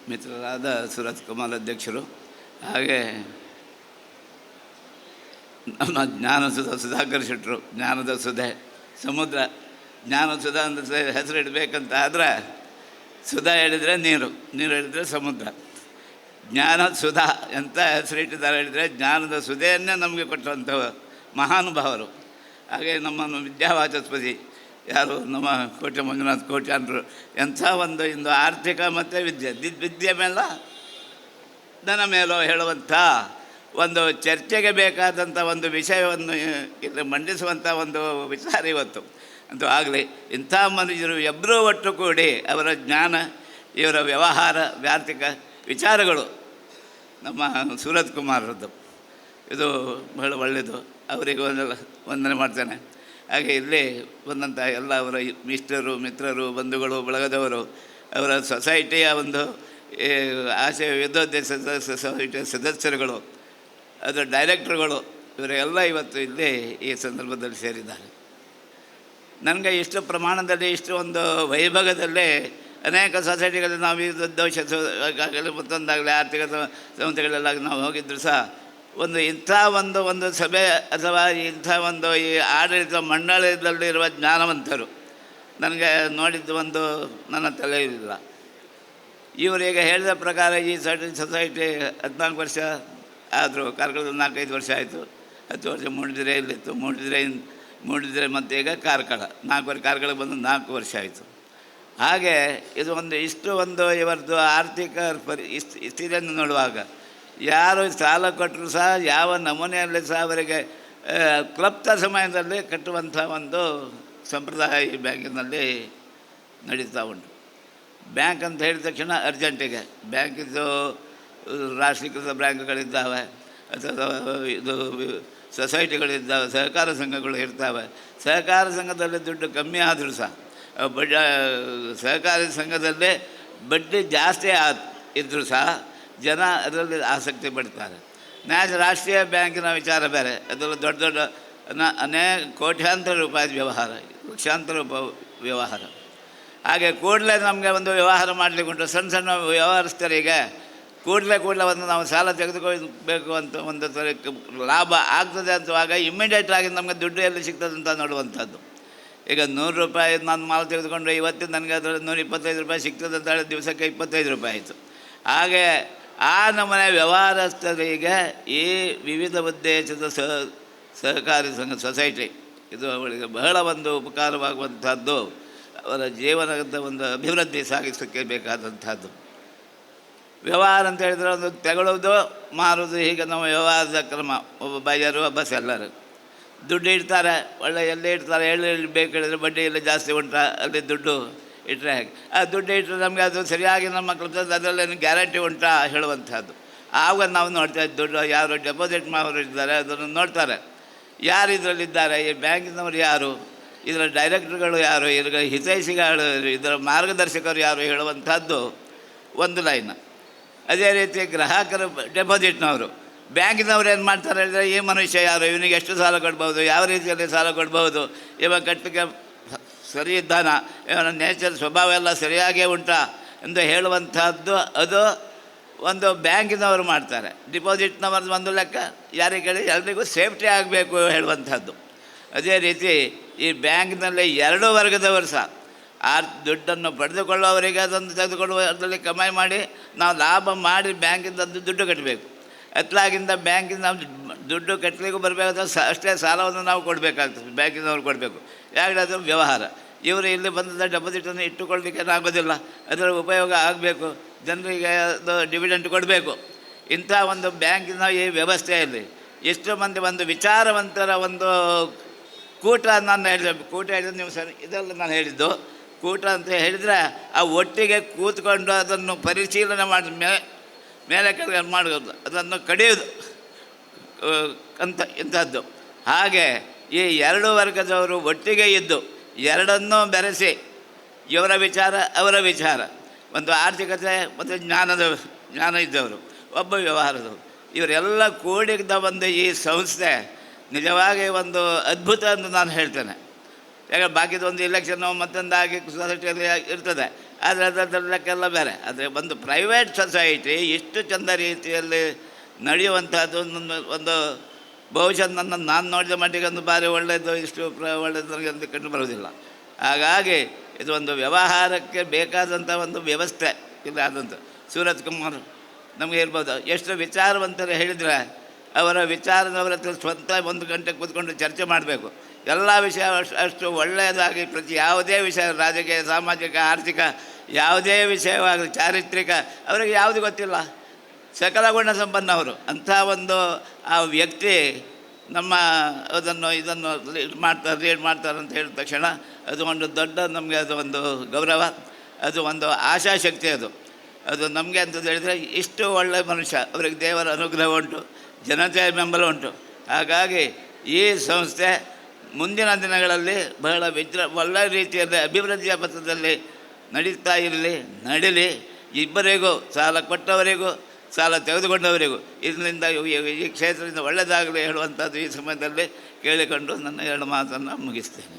ಮಿತ್ರರಾದ ಸುರತ್ ಕುಮಾರ್ ಅಧ್ಯಕ್ಷರು, ಹಾಗೆ ನಮ್ಮ ಜ್ಞಾನಸುಧ ಸುಧಾಕರ್ ಶೆಟ್ಟರು, ಜ್ಞಾನದ ಸುಧೆ ಸಮುದ್ರ. ಜ್ಞಾನಸುಧ ಅಂದರೆ ಹೆಸರು ಇಡಬೇಕಂತ ಆದರೆ ಸುಧಾ ಹೇಳಿದರೆ ನೀರು, ನೀರು ಹೇಳಿದರೆ ಸಮುದ್ರ. ಜ್ಞಾನಸುಧಾ ಎಂಥ ಹೆಸರಿಟ್ಟಿದ್ದಾರೆ ಹೇಳಿದರೆ ಜ್ಞಾನದ ಸುಧೆಯನ್ನೇ ನಮಗೆ ಕೊಟ್ಟಂಥ ಮಹಾನುಭಾವರು. ಹಾಗೆ ನಮ್ಮ ವಿದ್ಯಾವಾಚಸ್ಪತಿ ಯಾರು ನಮ್ಮ ಕೋಟೆ ಮಂಜುನಾಥ್ ಕೋಟ್ಯಾನರು, ಎಂಥ ಒಂದು ಇಂದು ಆರ್ಥಿಕ ಮತ್ತು ವಿದ್ಯೆ ಮೇಲೋ ಧನ ಮೇಲೋ ಹೇಳುವಂಥ ಒಂದು ಚರ್ಚೆಗೆ ಬೇಕಾದಂಥ ಒಂದು ವಿಷಯವನ್ನು ಇಲ್ಲಿ ಮಂಡಿಸುವಂಥ ಒಂದು ವಿಚಾರ ಇವತ್ತು ಅಂತೂ ಆಗಲಿ. ಇಂಥ ಮನುಷ್ಯರು ಇಬ್ಬರೂ ಒಟ್ಟು ಕೂಡಿ ಅವರ ಜ್ಞಾನ, ಇವರ ವ್ಯವಹಾರ, ಆರ್ಥಿಕ ವಿಚಾರಗಳು ನಮ್ಮ ಸೂರತ್ ಕುಮಾರರದ್ದು, ಇದು ಬಹಳ ಒಳ್ಳೆಯದು. ಅವರಿಗೆ ವಂದನೆ ಮಾಡ್ತೇನೆ. ಹಾಗೆ ಇಲ್ಲಿ ಬಂದಂಥ ಎಲ್ಲ ಅವರ ಇಷ್ಟರು, ಮಿತ್ರರು, ಬಂಧುಗಳು, ಬಳಗದವರು, ಅವರ ಸೊಸೈಟಿಯ ಒಂದು ಆಶಯ ವಿದ್ಯೋದ್ದೇಶ ಸೊಸೈಟಿಯ ಸದಸ್ಯರುಗಳು, ಅದರ ಡೈರೆಕ್ಟ್ರುಗಳು, ಇವರೆಲ್ಲ ಇವತ್ತು ಇಲ್ಲಿ ಈ ಸಂದರ್ಭದಲ್ಲಿ ಸೇರಿದ್ದಾರೆ. ನನಗೆ ಇಷ್ಟು ಪ್ರಮಾಣದಲ್ಲಿ, ಇಷ್ಟು ಒಂದು ವೈಭವದಲ್ಲೇ ಅನೇಕ ಸೊಸೈಟಿಗಳಲ್ಲಿ ನಾವು ಈ ದೋಷ ಆಗಲಿ ಮತ್ತೊಂದಾಗಲಿ ಆರ್ಥಿಕ ಸಂಸ್ಥೆಗಳೆಲ್ಲ ನಾವು ಹೋಗಿದ್ರು ಸಹ ಇಂಥ ಒಂದು ಸಭೆ ಅಥವಾ ಇಂಥ ಒಂದು ಈ ಆಡಳಿತ ಮಂಡಳಿಯಲ್ಲಿರುವ ಜ್ಞಾನವಂತರು ನನಗೆ ನೋಡಿದ್ದು ನನ್ನ ತಲೆಯಿಲ್ಲ. ಇವರೀಗ ಹೇಳಿದ ಪ್ರಕಾರ ಈ ಸೊಸೈಟಿ 14 ವರ್ಷ ಆದರೂ, ಕಾರ್ಕಳದಲ್ಲಿ 4-5 ವರ್ಷ ಆಯಿತು. 10 ವರ್ಷ ಮೂಡಿಗೆರೆ ಇಲ್ಲಿತ್ತು, ಮೂಡಿಗೆರೆ ಮತ್ತು ಈಗ ಕಾರ್ಕಳ 4 ವರ್ಷ, ಕಾರ್ಕಳಕ್ಕೆ ಬಂದು 4 ವರ್ಷ ಆಯಿತು. ಹಾಗೆ ಇದು ಇಷ್ಟು ಇವರದ್ದು ಆರ್ಥಿಕ ಸ್ಥಿತಿಯನ್ನು ನೋಡುವಾಗ ಯಾರು ಸಾಲ ಕೊಟ್ಟರು ಸಹ ಯಾವ ನಮೂನೆಯಲ್ಲಿ ಸಹ ಅವರಿಗೆ ಕ್ಲಪ್ತ ಸಮಯದಲ್ಲಿ ಕಟ್ಟುವಂಥ ಒಂದು ಸಂಪ್ರದಾಯ ಈ ಬ್ಯಾಂಕಿನಲ್ಲಿ ನಡೀತಾ ಉಂಟು. ಬ್ಯಾಂಕ್ ಅಂತ ಹೇಳಿದ ತಕ್ಷಣ ಅರ್ಜೆಂಟಿಗೆ ಬ್ಯಾಂಕಿದ್ದು ರಾಷ್ಟ್ರೀಕೃತ ಬ್ಯಾಂಕ್ಗಳಿದ್ದಾವೆ, ಅಥವಾ ಇದು ಸೊಸೈಟಿಗಳಿದ್ದಾವೆ, ಸಹಕಾರ ಸಂಘಗಳು ಇರ್ತವೆ. ಸಹಕಾರ ಸಂಘದಲ್ಲಿ ದುಡ್ಡು ಕಮ್ಮಿ ಆದರೂ ಸಹ ಸಹಕಾರಿ ಸಂಘದಲ್ಲೇ ಬಡ್ಡಿ ಜಾಸ್ತಿ ಇದ್ದರೂ ಸಹ ಜನ ಅದರಲ್ಲಿ ಆಸಕ್ತಿ ಪಡ್ತಾರೆ. ರಾಷ್ಟ್ರೀಯ ಬ್ಯಾಂಕಿನ ವಿಚಾರ ಬೇರೆ, ಅದರಲ್ಲಿ ದೊಡ್ಡ ಅನೇಕ ಕೋಟ್ಯಾಂತರ ರೂಪಾಯಿ ವ್ಯವಹಾರ, ಲಕ್ಷಾಂತರ ರೂಪಾಯಿ ವ್ಯವಹಾರ. ಹಾಗೆ ಕೂಡಲೇ ನಮಗೆ ಒಂದು ವ್ಯವಹಾರ ಮಾಡಲಿಕ್ಕೆ ಉಂಟು. ಸಣ್ಣ ವ್ಯವಹರಿಸ್ತರಿಗೆ ಕೂಡಲೇ ನಾವು ಸಾಲ ತೆಗೆದುಕೊಳ್ಬೇಕು ಅಂತ ಒಂದು ಲಾಭ ಆಗ್ತದೆ ಅಂತವಾಗ ಇಮ್ಮಿಡಿಯೇಟಾಗಿ ನಮಗೆ ದುಡ್ಡು ಎಲ್ಲಿ ಸಿಗ್ತದೆ ಅಂತ ನೋಡುವಂಥದ್ದು. ಈಗ 100 ರೂಪಾಯಿ ನಾನು ಮಾಲು ತೆಗೆದುಕೊಂಡ್ರೆ ಇವತ್ತು ನನಗೆ ಅದರಲ್ಲಿ 125 ರೂಪಾಯಿ ಸಿಗ್ತದೆ ಅಂತ ಹೇಳಿ ದಿವಸಕ್ಕೆ 25 ರೂಪಾಯಿ ಆಯಿತು. ಹಾಗೆ ಆ ನಮ್ಮನೆ ವ್ಯವಹಾರಸ್ಥರಿಗೆ ಈ ವಿವಿಧ ಉದ್ದೇಶದ ಸಹಕಾರಿ ಸಂಘ ಸೊಸೈಟಿ ಇದು ಅವಳಿಗೆ ಬಹಳ ಉಪಕಾರವಾಗುವಂಥದ್ದು, ಅವರ ಜೀವನದ ಅಭಿವೃದ್ಧಿ ಸಾಗಿಸೋಕ್ಕೆ ಬೇಕಾದಂಥದ್ದು. ವ್ಯವಹಾರ ಅಂತ ಹೇಳಿದರೆ ತಗೊಳ್ಳೋದು, ಮಾರೋದು, ಹೀಗೆ ನಾವು ವ್ಯವಹಾರದ ಕ್ರಮ. ಒಬ್ಬ ಬೈಯರು, ಒಬ್ಬ ಸೆಲ್ಲರು ದುಡ್ಡು ಇಡ್ತಾರೆ, ಒಳ್ಳೆ ಎಲ್ಲಿ ಇಡ್ತಾರೆ, ಎಲ್ಲಿ ಬೇಕು ಹೇಳಿದರೆ ಬಡ್ಡಿ ಎಲ್ಲ ಜಾಸ್ತಿ ಉಂಟಾ ಅಲ್ಲಿ ದುಡ್ಡು ಇಟ್ಟರೆ ಹೇಗೆ, ಆ ದುಡ್ಡು ಇಟ್ಟರೆ ನಮಗೆ ಅದು ಸರಿಯಾಗಿ ನಮ್ಮ ಮಕ್ಕಳು ಅದರಲ್ಲೇನು ಗ್ಯಾರಂಟಿ ಉಂಟಾ ಹೇಳುವಂಥದ್ದು. ಆವಾಗ ನಾವು ನೋಡ್ತಾ ದುಡ್ಡು ಯಾರು ಡೆಪಾಸಿಟ್ ಮಾಡೋರು ಇದ್ದಾರೆ ಅದನ್ನು ನೋಡ್ತಾರೆ, ಯಾರು ಇದರಲ್ಲಿದ್ದಾರೆ, ಈ ಬ್ಯಾಂಕಿನವರು ಯಾರು, ಇದರ ಡೈರೆಕ್ಟ್ರುಗಳು ಯಾರು, ಇದರ ಹಿತೈಷಿಗಳು, ಇದರ ಮಾರ್ಗದರ್ಶಕರು ಯಾರು ಹೇಳುವಂಥದ್ದು ಒಂದು ಲೈನ್. ಅದೇ ರೀತಿ ಗ್ರಾಹಕರು ಡೆಪಾಸಿಟ್ನವರು, ಬ್ಯಾಂಕಿನವ್ರು ಏನು ಮಾಡ್ತಾರೆ ಹೇಳಿದರೆ ಈ ಮನುಷ್ಯ ಯಾರು, ಇವನಿಗೆ ಎಷ್ಟು ಸಾಲ ಕೊಡ್ಬೋದು, ಯಾವ ರೀತಿಯಲ್ಲಿ ಸಾಲ ಕೊಡ್ಬೋದು, ಇವಾಗ ಕಟ್ಟಲಿಕ್ಕೆ ಸರಿ ಇದ್ದಾನ, ಇವನ ನೇಚರ್ ಸ್ವಭಾವ ಎಲ್ಲ ಸರಿಯಾಗೇ ಉಂಟಾ ಎಂದು ಹೇಳುವಂಥದ್ದು ಅದು ಒಂದು ಬ್ಯಾಂಕಿನವರು ಮಾಡ್ತಾರೆ. ಡಿಪಾಸಿಟ್ನವ್ರದ್ದು ಒಂದು ಲೆಕ್ಕ, ಯಾರಿಗೆ ಕೇಳಿ ಎಲ್ರಿಗೂ ಸೇಫ್ಟಿ ಆಗಬೇಕು ಹೇಳುವಂಥದ್ದು. ಅದೇ ರೀತಿ ಈ ಬ್ಯಾಂಕಿನಲ್ಲಿ 2 ವರ್ಗದವರು ಸಹ ಆ ದುಡ್ಡನ್ನು ಪಡೆದುಕೊಳ್ಳುವವರಿಗೆ ಅದನ್ನು ತೆಗೆದುಕೊಳ್ಳುವ ಅದರಲ್ಲಿ ಕಮಾಯಿ ಮಾಡಿ ನಾವು ಲಾಭ ಮಾಡಿ ಬ್ಯಾಂಕಿಂದ ದುಡ್ಡು ಕಟ್ಟಬೇಕು. ಅತ್ಲಾಗಿಂದ ಬ್ಯಾಂಕಿಂದ ದುಡ್ಡು ಕಟ್ಟಲಿಕ್ಕೂ ಬರಬೇಕಾದ್ರೆ ಅಷ್ಟೇ ಸಾಲವನ್ನು ನಾವು ಕೊಡಬೇಕಾಗ್ತದೆ, ಬ್ಯಾಂಕಿನವ್ರು ಕೊಡಬೇಕು. ಯಾಕಂದರೆ ಅದು ವ್ಯವಹಾರ. ಇವರು ಇಲ್ಲಿ ಬಂದ ಡೆಪಾಸಿಟನ್ನು ಇಟ್ಟುಕೊಳ್ಳಲಿಕ್ಕೆ ಆಗೋದಿಲ್ಲ, ಅದರ ಉಪಯೋಗ ಆಗಬೇಕು, ಜನರಿಗೆ ಅದು ಡಿವಿಡೆಂಟ್ ಕೊಡಬೇಕು. ಇಂಥ ಒಂದು ಬ್ಯಾಂಕಿನ ಈ ವ್ಯವಸ್ಥೆಯಲ್ಲಿ ಎಷ್ಟು ಮಂದಿ ವಿಚಾರವಂತರ ಕೂಟ ನಾನು ಹೇಳಿದೆ. ಕೂಟ ಹೇಳಿದ್ರೆ ನೀವು ಸರಿ ಇದೆಲ್ಲ ನಾನು ಹೇಳಿದ್ದು ಕೂಟ ಅಂತ ಹೇಳಿದರೆ ಆ ಒಟ್ಟಿಗೆ ಕೂತ್ಕೊಂಡು ಅದನ್ನು ಪರಿಶೀಲನೆ ಮಾಡಿ ಮೇಲೆ ಕೆಳಗೆ ಮಾಡೋದು, ಅದನ್ನು ಕಡಿಯೋದು ಅಂತ ಇಂಥದ್ದು. ಹಾಗೆ ಈ 2 ವರ್ಗದವರು ಒಟ್ಟಿಗೆ ಇದ್ದು ಎರಡನ್ನೂ ಬೆರೆಸಿ ಇವರ ವಿಚಾರ ಅವರ ವಿಚಾರ, ಒಂದು ಆರ್ಥಿಕತೆ ಮತ್ತು ಜ್ಞಾನ ಇದ್ದವರು, ಒಬ್ಬ ವ್ಯವಹಾರದವರು, ಇವರೆಲ್ಲ ಕೂಡಿದ ಈ ಸಂಸ್ಥೆ ನಿಜವಾಗಿ ಅದ್ಭುತ ಎಂದು ನಾನು ಹೇಳ್ತೇನೆ. ಯಾಕಂದರೆ ಬಾಕಿದೊಂದು ಇಲೆಕ್ಷನ್ನು ಮತ್ತೊಂದಾಗಿ ಸೊಸೈಟಿಯಲ್ಲಿ ಇರ್ತದೆ, ಆದರೆ ಅದರಲ್ಲಕ್ಕೆಲ್ಲ ಬೇರೆ. ಆದರೆ ಒಂದು ಪ್ರೈವೇಟ್ ಸೊಸೈಟಿ ಇಷ್ಟು ಚೆಂದ ರೀತಿಯಲ್ಲಿ ನಡೆಯುವಂಥದ್ದು ಒಂದು ಬಹುಶಃ ನಾನು ನೋಡಿದ ಮಟ್ಟಿಗೆ ಒಂದು ಭಾರಿ ಒಳ್ಳೆಯದು, ಇಷ್ಟು ಒಳ್ಳೆಯದು ನನಗೆ ಅಂತ ಕಂಡು ಬರೋದಿಲ್ಲ. ಹಾಗಾಗಿ ಇದು ಒಂದು ವ್ಯವಹಾರಕ್ಕೆ ಬೇಕಾದಂಥ ಒಂದು ವ್ಯವಸ್ಥೆ ಇಲ್ಲ ಆದಂಥ. ಸೂರತ್ ಕುಮಾರ್ ನಮಗೆ ಇರ್ಬೋದು, ಎಷ್ಟು ವಿಚಾರವಂತರು ಹೇಳಿದರೆ ಅವರ ವಿಚಾರದವರ ಹತ್ರ ಸ್ವಂತ 1 ಗಂಟೆ ಕೂತ್ಕೊಂಡು ಚರ್ಚೆ ಮಾಡಬೇಕು. ಎಲ್ಲ ವಿಷಯ ಅಷ್ಟು ಒಳ್ಳೆಯದಾಗಿ ಪ್ರತಿ ಯಾವುದೇ ವಿಷಯ, ರಾಜಕೀಯ, ಸಾಮಾಜಿಕ, ಆರ್ಥಿಕ, ಯಾವುದೇ ವಿಷಯವಾಗಲಿ, ಚಾರಿತ್ರಿಕ, ಅವರಿಗೆ ಯಾವುದು ಗೊತ್ತಿಲ್ಲ. ಸಕಲ ಗುಣ ಸಂಪನ್ನ ಅವರು. ಅಂಥ ಒಂದು ಆ ವ್ಯಕ್ತಿ ನಮ್ಮ ಇದನ್ನು ಲೀಡ್ ಮಾಡ್ತಾರೆ ಅಂತ ಹೇಳಿದ ತಕ್ಷಣ ಅದು ಒಂದು ದೊಡ್ಡ ನಮಗೆ ಅದು ಒಂದು ಗೌರವ, ಅದು ಒಂದು ಆಶಾಶಕ್ತಿ. ಅದು ನಮಗೆ ಅಂತಂದು ಹೇಳಿದರೆ ಇಷ್ಟು ಒಳ್ಳೆಯ ಮನುಷ್ಯ, ಅವರಿಗೆ ದೇವರ ಅನುಗ್ರಹ ಉಂಟು, ಜನತೆಯ ಬೆಂಬಲ ಉಂಟು. ಹಾಗಾಗಿ ಈ ಸಂಸ್ಥೆ ಮುಂದಿನ ದಿನಗಳಲ್ಲಿ ಬಹಳ ಒಳ್ಳೆಯ ರೀತಿಯಲ್ಲಿ ಅಭಿವೃದ್ಧಿಯ ಪಥದಲ್ಲಿ ನಡೀಲಿ. ಇಬ್ಬರಿಗೂ, ಸಾಲ ಕೊಟ್ಟವರಿಗೂ ಸಾಲ ತೆಗೆದುಕೊಂಡವರಿಗೂ ಇದರಿಂದ ಈ ಕ್ಷೇತ್ರದಿಂದ ಒಳ್ಳೆಯದಾಗಲಿ ಹೇಳುವಂಥದ್ದು ಈ ಸಮಯದಲ್ಲಿ ಕೇಳಿಕೊಂಡು ನನ್ನ 2 ಮಾತನ್ನು ಮುಗಿಸ್ತೇನೆ.